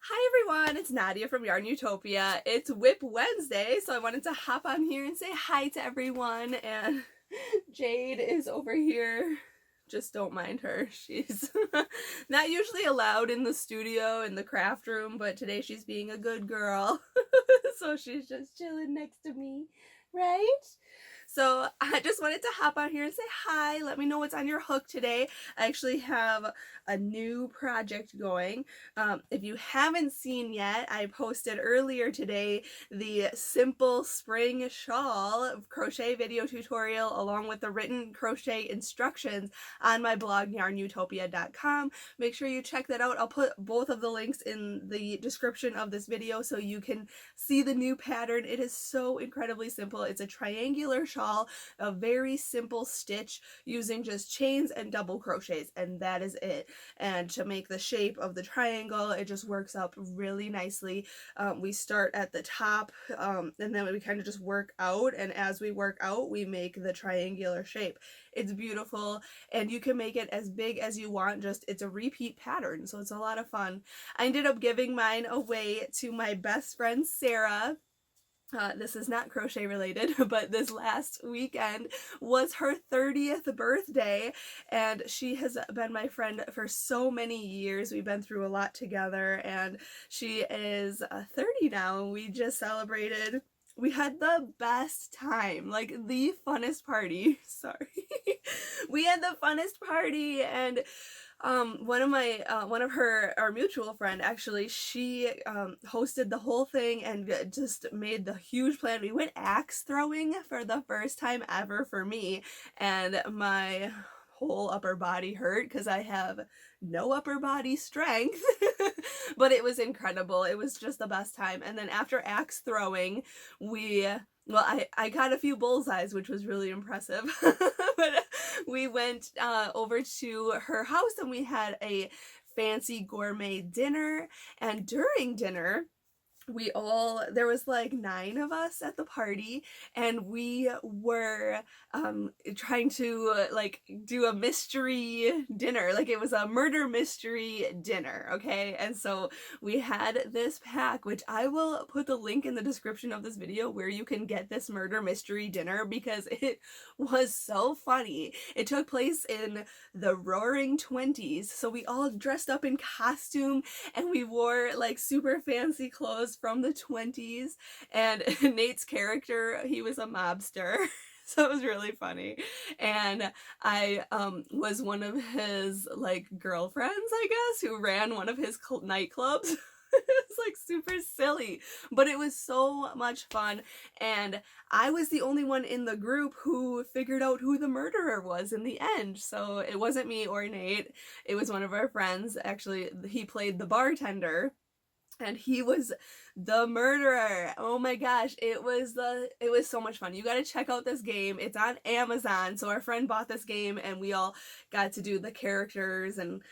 Hi everyone, it's Nadia from YARNutopia. It's WIP Wednesday, so I wanted to hop on here and say hi to everyone, and Jade is over here. Just don't mind her. She's not usually allowed in the studio, in the craft room, but today she's being a good girl. So she's just chilling next to me, right? So I just wanted to hop on here and say hi. Let me know what's on your hook today. I actually have a new project going. If you haven't seen yet, I posted earlier today the simple spring shawl crochet video tutorial along with the written crochet instructions on my blog YARNutopia.com. Make sure you check that out. I'll put both of the links in the description of this video so you can see the new pattern. It is so incredibly simple. It's a triangular shawl, a very simple stitch using just chains and double crochets, and that is it. And to make the shape of the triangle, it just works up really nicely. We start at the top, and then we kind of just work out, and as we work out, we make the triangular shape. It's beautiful, and you can make it as big as you want. Just it's a repeat pattern, so it's a lot of fun. I ended up giving mine away to my best friend Sarah. This is not crochet related, but this last weekend was her 30th birthday, and she has been my friend for so many years. We've been through a lot together, and she is 30 now, and we just celebrated. We had the best time, like the funnest party. Sorry. We had the funnest party, and one of our mutual friend, actually, she hosted the whole thing and just made the huge plan. We went axe throwing for the first time ever for me, and my whole upper body hurt because I have no upper body strength. But it was incredible. It was just the best time. And then after axe throwing, I got a few bullseyes, which was really impressive. But we went over to her house and we had a fancy gourmet dinner. And during dinner, there was like 9 of us at the party, and we were trying to like do a mystery dinner. Like it was a murder mystery dinner, okay? And so we had this pack, which I will put the link in the description of this video where you can get this murder mystery dinner because it was so funny. It took place in the roaring 20s, so we all dressed up in costume and we wore like super fancy clothes from the 20s, and Nate's character, he was a mobster. So it was really funny, and I was one of his like girlfriends, I guess, who ran one of his nightclubs. It was like super silly, but it was so much fun, and I was the only one in the group who figured out who the murderer was in the end. So it wasn't me or Nate, it was one of our friends. Actually, he played the bartender, and he was the murderer. Oh my gosh, it was so much fun. You got to check out this game. It's on Amazon. So our friend bought this game and we all got to do the characters, and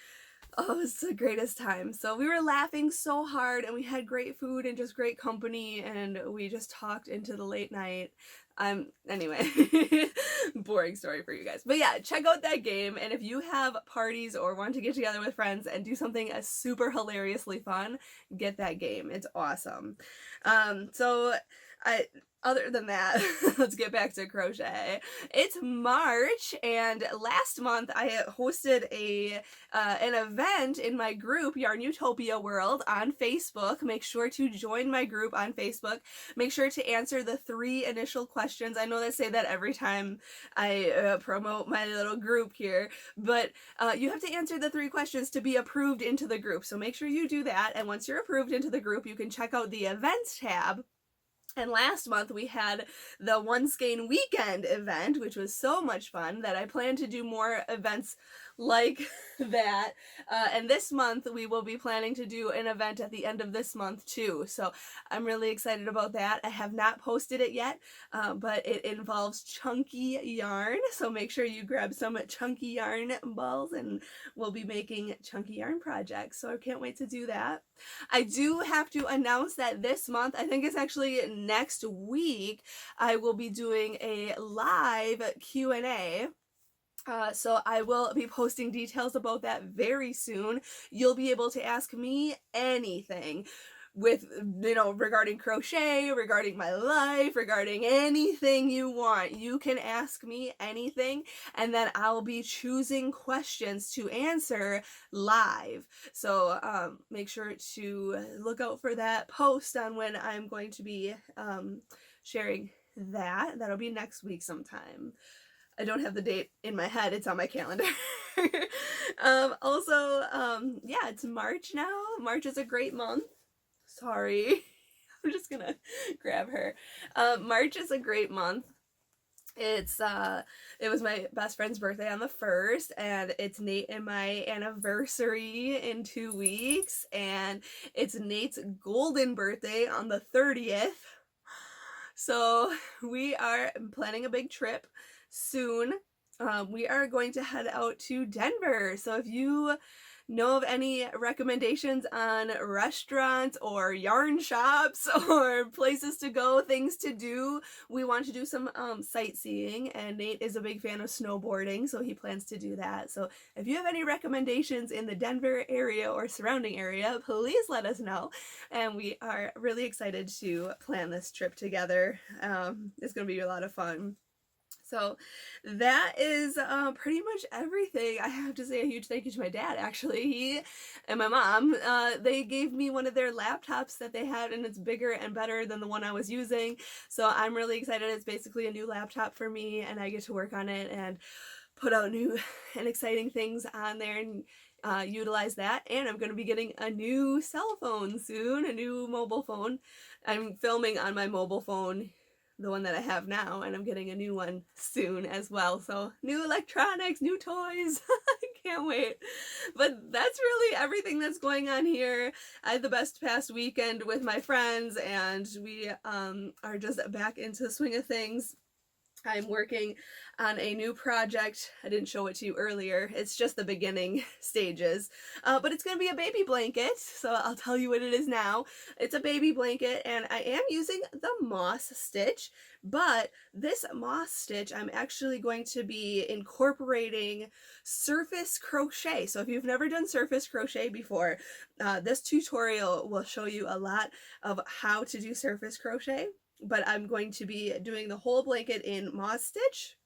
oh, it was the greatest time. So we were laughing so hard, and we had great food and just great company, and we just talked into the late night. Anyway, boring story for you guys. But yeah, check out that game, and if you have parties or want to get together with friends and do something super hilariously fun, get that game. It's awesome. Other than that, let's get back to crochet. It's March, and last month I hosted an event in my group, YARNutopia World, on Facebook. Make sure to join my group on Facebook. Make sure to answer the 3 initial questions. I know I say that every time I promote my little group here, but you have to answer the 3 questions to be approved into the group. So make sure you do that, and once you're approved into the group, you can check out the events tab. And last month we had the One Skein Weekend event, which was so much fun that I plan to do more events like that. And this month we will be planning to do an event at the end of this month too. So I'm really excited about that. I have not posted it yet, but it involves chunky yarn. So make sure you grab some chunky yarn balls, and we'll be making chunky yarn projects. So I can't wait to do that. I do have to announce that this month, I think it's actually next week, I will be doing a live Q&A So I will be posting details about that very soon. You'll be able to ask me anything with, you know, regarding crochet, regarding my life, regarding anything you want. You can ask me anything, and then I'll be choosing questions to answer live. So make sure to look out for that post on when I'm going to be sharing that. That'll be next week sometime. I don't have the date in my head, it's on my calendar. Yeah, it's March now. March is a great month. Sorry, I'm just gonna grab her. March is a great month. It was my best friend's birthday on the 1st, and it's Nate and my anniversary in 2 weeks, and it's Nate's golden birthday on the 30th. So we are planning a big trip soon. We are going to head out to Denver. So if you know of any recommendations on restaurants or yarn shops or places to go, things to do, we want to do some sightseeing, and Nate is a big fan of snowboarding, so he plans to do that. So if you have any recommendations in the Denver area or surrounding area, please let us know, and we are really excited to plan this trip together. It's going to be a lot of fun. So that is pretty much everything. I have to say a huge thank you to my dad, actually. He and my mom, they gave me one of their laptops that they had, and it's bigger and better than the one I was using. So I'm really excited. It's basically a new laptop for me, and I get to work on it and put out new and exciting things on there and utilize that. And I'm going to be getting a new cell phone soon, a new mobile phone. I'm filming on my mobile phone, the one that I have now, and I'm getting a new one soon as well. So new electronics, new toys. I can't wait. But that's really everything that's going on here. I had the best past weekend with my friends, and we are just back into the swing of things. I'm working on a new project. I didn't show it to you earlier. It's just the beginning stages. But it's going to be a baby blanket, so I'll tell you what it is now. It's a baby blanket, and I am using the moss stitch, but this moss stitch, I'm actually going to be incorporating surface crochet. So if you've never done surface crochet before, this tutorial will show you a lot of how to do surface crochet. But I'm going to be doing the whole blanket in moss stitch,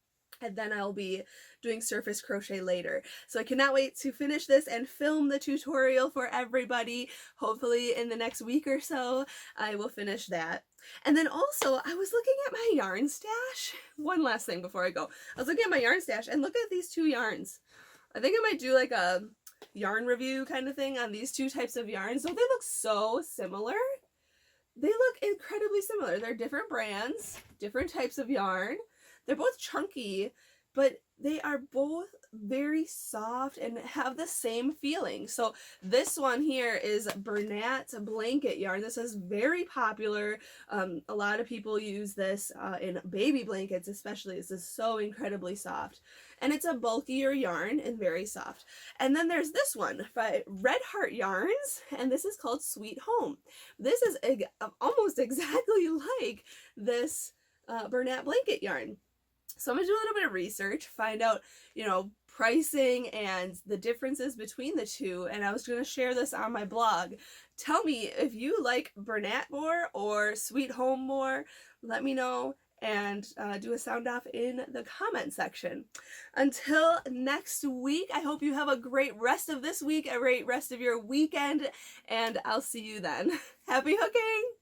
and then I'll be doing surface crochet later. So I cannot wait to finish this and film the tutorial for everybody. Hopefully in the next week or so I will finish that. And then also I was looking at my yarn stash. One last thing before I go. I was looking at my yarn stash and look at these two yarns. I think I might do like a yarn review kind of thing on these two types of yarns. Don't they look so similar? They look incredibly similar. They're different brands, different types of yarn. They're both chunky, but they are both very soft and have the same feeling. So this one here is Bernat Blanket yarn. This is very popular. A lot of people use this in baby blankets especially. This is so incredibly soft. And it's a bulkier yarn and very soft. And then there's this one by Red Heart Yarns, and this is called Sweet Home. This is almost exactly like this Bernat Blanket yarn. So I'm gonna do a little bit of research, find out, you know, pricing and the differences between the two, and I was gonna share this on my blog. Tell me if you like Bernat more or Sweet Home more. Let me know, and do a sound off in the comment section. Until next week, I hope you have a great rest of this week, a great rest of your weekend, and I'll see you then. Happy hooking!